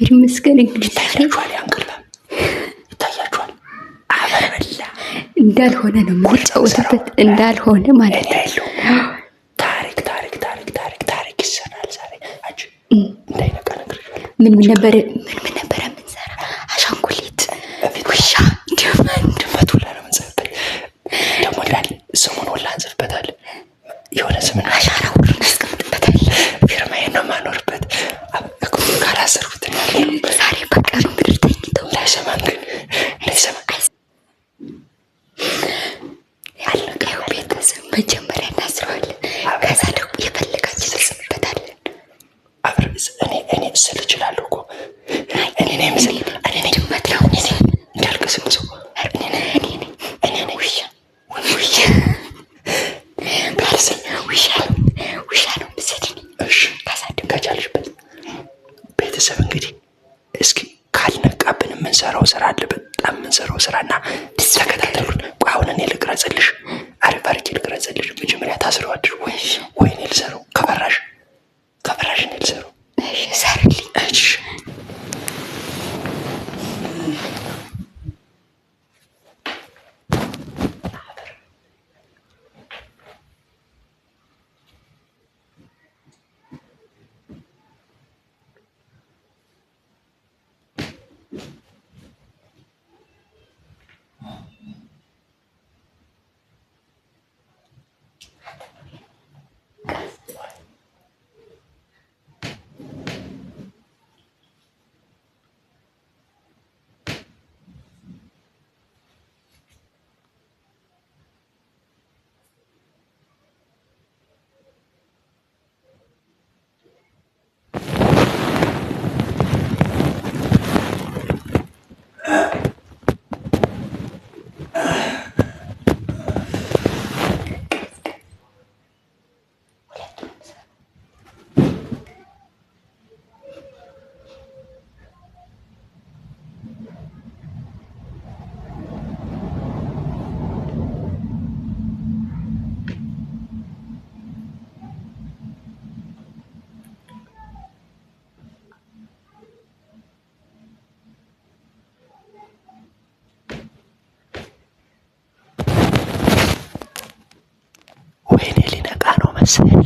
እግዚአብሔር ይመስገን። እንግዲህ ይታያችኋል፣ ያንቅላም ይታያችኋል። አበበላ እንዳልሆነ ነው የምንጫወትበት እንዳልሆነ ማለት ነው። ታሪክ ይሰራል ዛሬ። አንቺ እንዳይነቃ ነግሬሻለሁ። ምን ነበረ የምንሰራ? አሻንጉሊት፣ ውሻ፣ ድመት ሁላ ነው የምንጽፍበት። ደግሞ እንዳለ ስሙን ሁላ እንጽፍበታለን። የሆነ ስምን አሻራ ሁሉ እናስቀምጥበታለን። ፊርማዬን ነው የማኖርበት። ካላሰርኩት ዛሬ በቀሩ ምድር ተኝተው እንዳይሰማን ግን እንዳይሰማን ያለቀው ቤተሰብ መጀመሪያ እናስረዋለን። ከዛ ደግሞ የፈለጋችን እንጽፍበታለን። እኔ ስል እችላለሁ እኮ እኔ ድመት ነው እንዳልቀስም ሰው ውሻ ነው ምስል ከቻልሽበት ቤተሰብ እንግዲህ እስኪ ካልነቃብን የምንሰራው ስራ አለ። በጣም የምንሰራው ስራ እና ተከታተሉን። አሁን እኔ ልቅረጽልሽ፣ አሪፍ አድርጌ ልቅረጽልሽ። መጀመሪያ ታስረዋለሽ ወይ እኔ ልሰራው? ከፈራሽ እኔ ልሰራው። ሰርልኝ። እሺ ወይኔ ሊነቃ ነው መሰለኝ።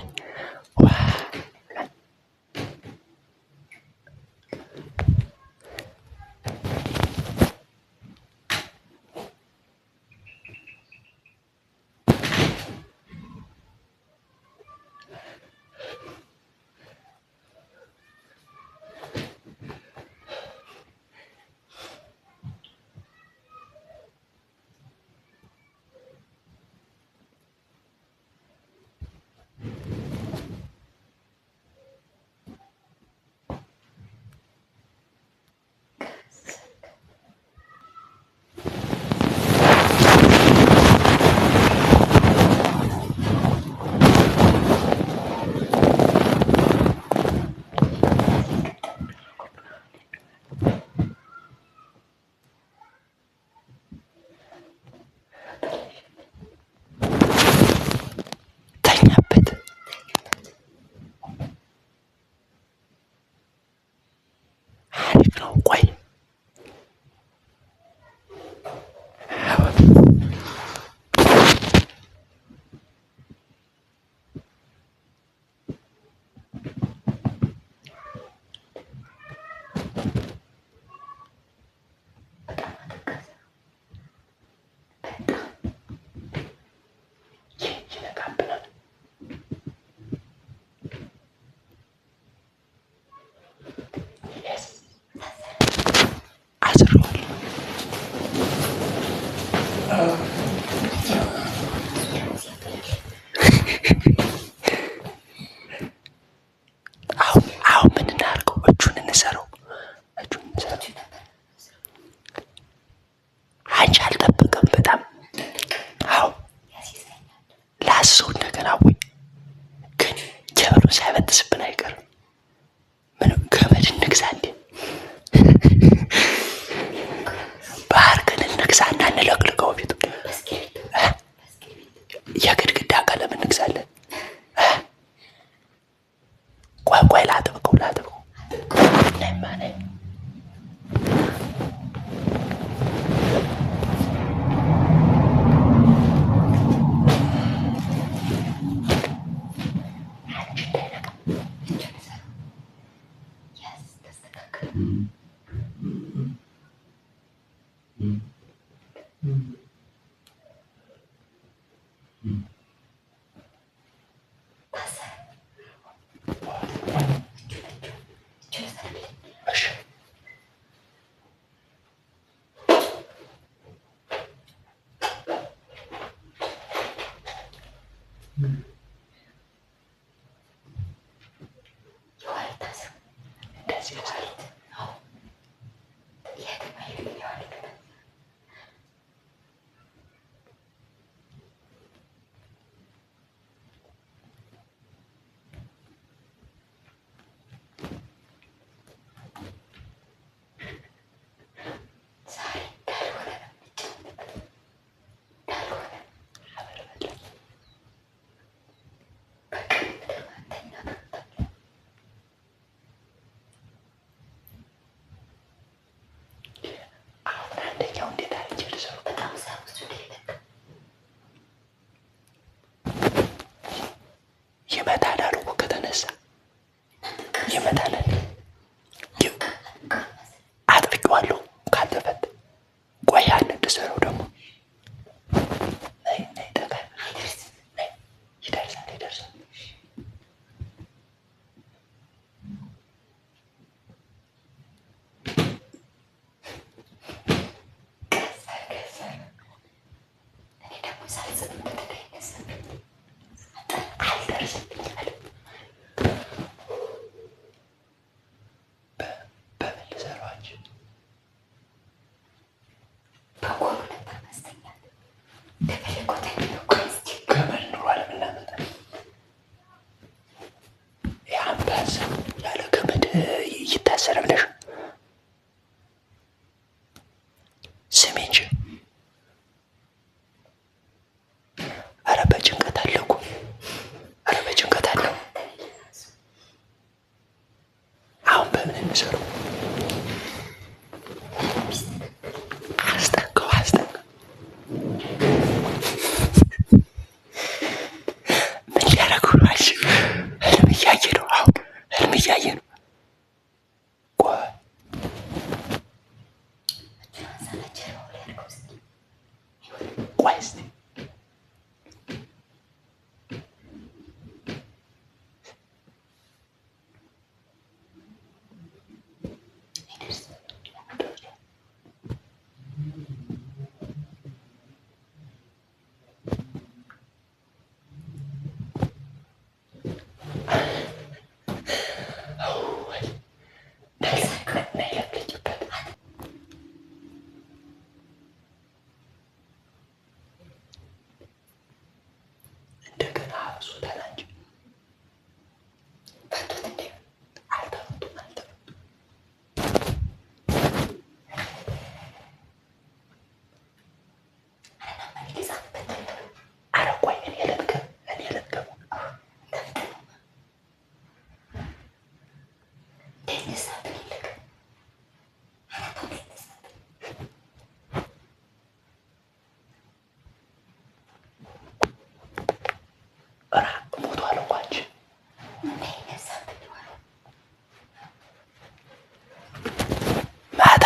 ሳይበጥስብን አይቀርም። ምንም ገመድ እንግዛለን፣ ባህር ግን እንግዛና እንለቅልቀው ቤቱ ይመታናል እኮ ከተነሳ ይመታናል። አጥብቄዋለሁ ካልተፈታ ቆይ ያን እንድሰራው ደግሞ ይደርሳል። ይታሰር ብለሽ ስሜ እንጂ ኧረ በጭንቀት አለ እኮ ኧረ በጭንቀት አለው። አሁን በምን እንሰራው? አስጠንቀው ምን ሊያደርገው ነው? ህልም እያየ ነው። አሁን ህልም እያየ ነው።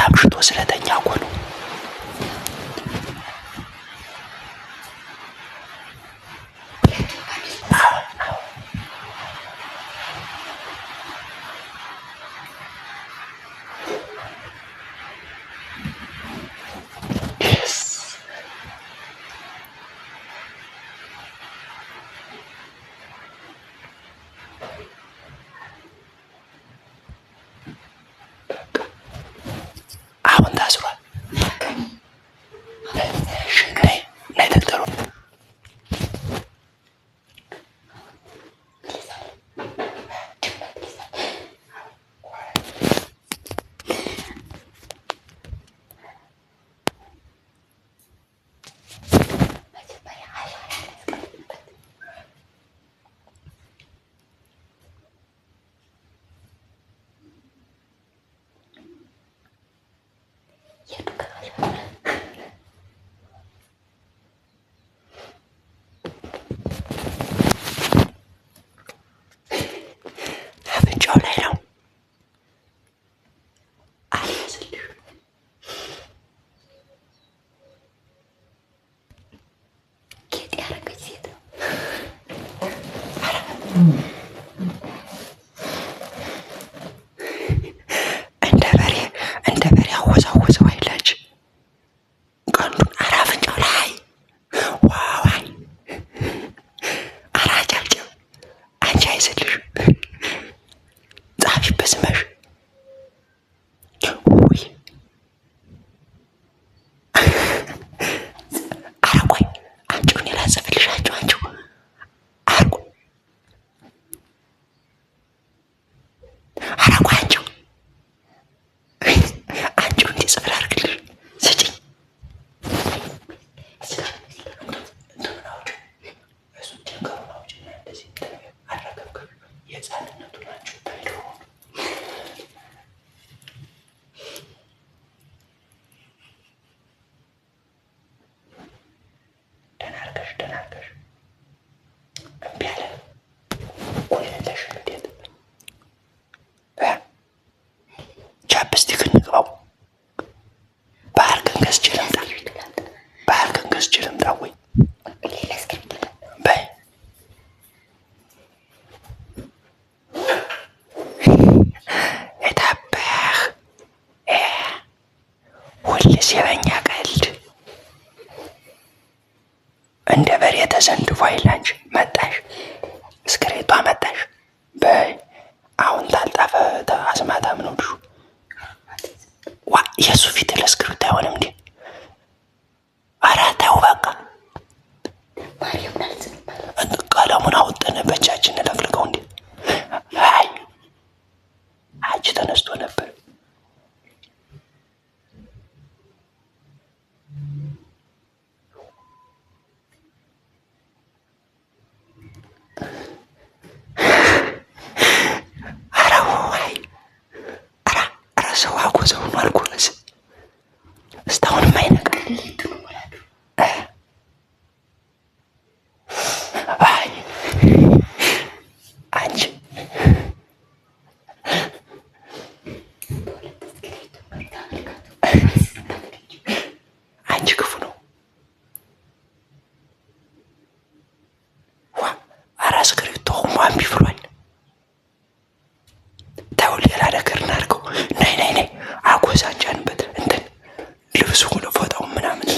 አምሽቶ ስለተኛ እኮ ነው። አሁን ታስሯል። ቻፕስቲክ እንግባው። ባህር ገዝቼ ልምጣ። ባህር ገዝቼ ልምጣ ወይ በይ። የታባህ ሁልስ የበኛ ቀልድ እንደ በሬ ተዘንድፎ አይላንች። መጣሽ እስክሬቷ መጣሽ። በይ አሁን ታልጣፈ አስማታም ነው ልሹ። ዋ የሱ ፊት ለስክሪፕት አይሆንም እንዴ? ኧረ ተው በቃ ቀለሙን አውጥተን በእጃችን እንለቅልቀው እንዴ? አይ አጅ ተነስቶ ነበር። ሰው አጎዘው ነው አልጎበዝ እስካሁንም አይነቃ። አይ አንቺ አንቺ ክፉ ነው። ዋ አራስ ክሪቶ ማን ቢፍሯል። ተው ሌላ ነገር እናድርገው። ነይ ነይ ነይ አጎዛጃንበት እንትን ልብሱ ፎጣው ምናምን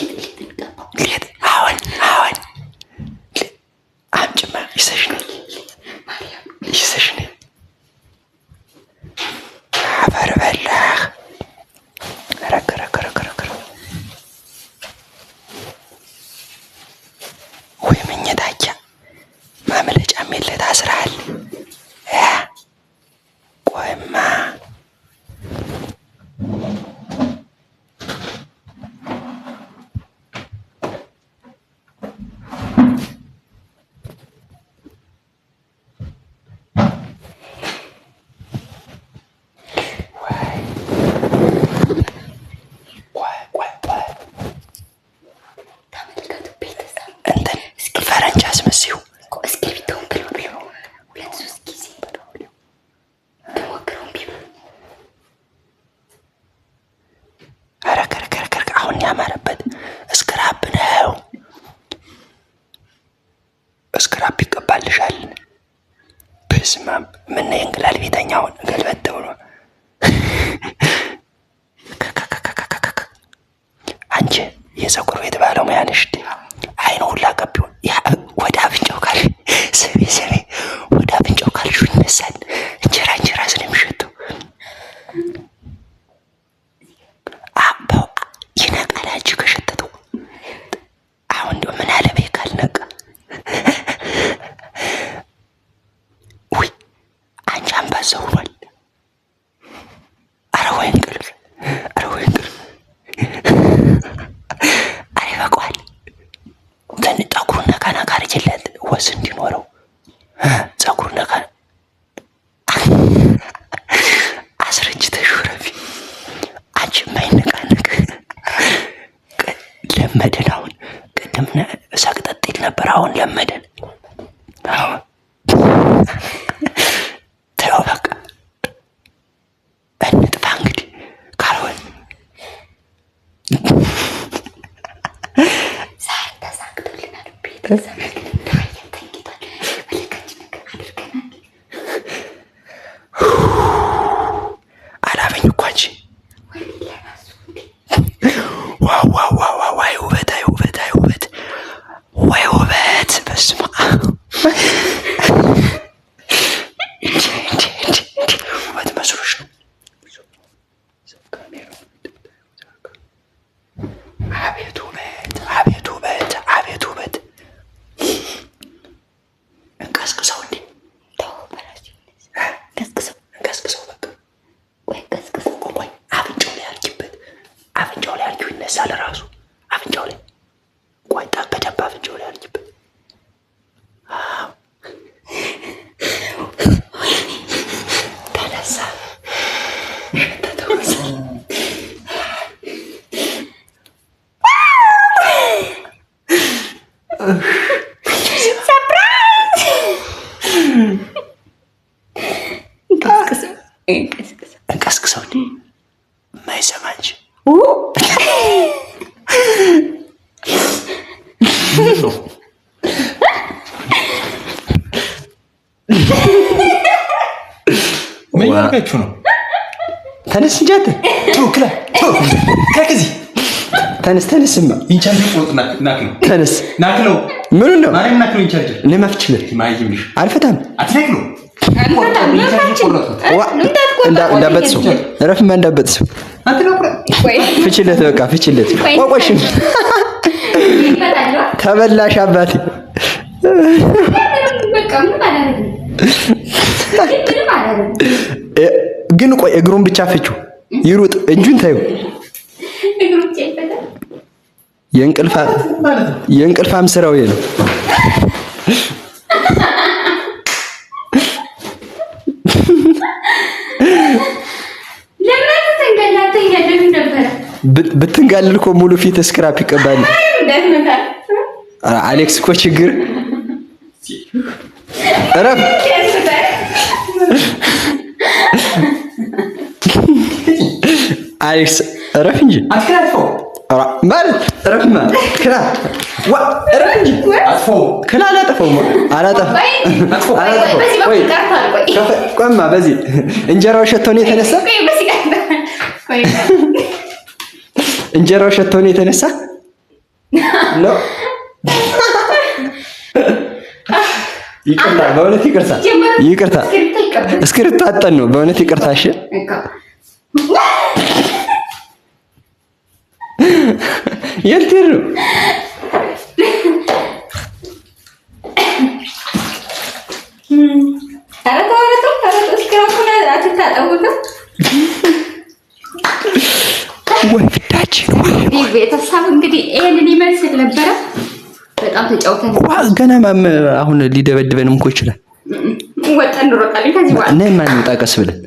ሌት አሁን አምጭማ ይሰሽ ነው ይሰሽ ነው። አፈር በላህ። ረከረከረከረ ወይ መኝታኪያ ማምለጫም የለ ታስረሃል። ቆይማ ፈረንጅ አስመሲው አሁን ያማረበት እስክራፕ ነው። እስክራፕ ይቀባልሻል። በስማም ምን የእንግላል ቤተኛውን ገልበት ብሎ አንቺ የፀጉር ቤት ባለሙያ ነሽ። አይኑ ሁላ ቀቢው ወደ አፍንጫው ካል ስቤ ወደ አፍንጫው ካልሹ ይነሳል። እንጀራ ስለሚሸተው ይነቃል። አንቺ ከሸተተው አሁን እንደው ምን አለበይ ካልነቃ። ውይ አንቺ አምባዛ ሆኗል። ኧረ ወይ እንቅልፍ፣ ኧረ ወይ እንቅልፍ። ኧረ ይበቃዋል። ግን ፀጉሩን ነካ ነካ አድርጊለት ወዝ እንዲኖረው። ፀጉሩን ነካ አስረጅተሽ ረፊ። አንቺ የማይነቃነቅ ለመደን። አሁን ቅድም ሰቅጠጥ ይል ነበር፣ አሁን ለመደን። አሁን ተው በቃ እንጥፋ እንግዲህ ካልሆነ አላበኝ እኮ አንቺ። ዋይ ውበት፣ አይ ውበት፣ አይ ውበት፣ ወይ ውበት። በስመ አብ ውበት መስሎሽ ነው። አቤት ውበት፣ አቤት ውበት፣ አቤት ውበት። እንቀስቅሰው እንዴ! እንቀስቅሰው በቃ። ቆይ አፍንጫው ላይ አድርጊበት። አፍንጫው ላይ አድርጊው ይነሳል ራሱ። አፍንጫው ላይ ቆይ በደንብ አፍንጫው ላይ አድርጊበት። ተነሳ። እንቀስቅሰው እንዴ! ማይሰማ እንጂ ምን ያደርጋችሁ ነው? ተነስ እንጂ አንተ ክላ ከዚህ ተነስማ ኢንቻርጅ ቆጥ ናክ ነው። ተነስ ናክ ነው። ምን ነው ማንም ናክ ነው። ኢንቻርጅ ለማፍችለት ማይይምሽ አልፈታም። አትነክ ነው። እንዳበጥሰው እረፍማ እንዳበጥሰው ፍችለት፣ በቃ ፍችለት። ቆቆሽም ተበላሽ አባቴ። ግን ቆይ እግሩን ብቻ ፍቹ፣ ይሩጥ። እጁን ታዩ። የእንቅልፋም ስራው ይሄ ነው። ብትንጋልል እኮ ሙሉ ፊት ስክራፕ ይቀባል። አሌክስ እኮ ችግር እረፍ። አሌክስ እረፍ እንጂ ማለት እረፍማ። ክላ እረፍ እንጂ ክላ ቆይማ በዚህ እንጀራው ሸቶን የተነሳ እንጀራው ሸቶን የተነሳ ነው። ይቅርታ፣ በእውነት ይቅርታ። እስክሪፕት አጠን ነው በእውነት ይቅርታ። እሺ የልትር ነው ወዳችን ቤተሰብ እንግዲህ ይሄንን ይመስል ነበረ። በጣም ተጫውተን ገና አሁን ሊደበድበንም እኮ ይችላል። ወጣን እንሮጣለን ከዚህ በኋላ ነይ ማን ይውጣ ቀስ ብለን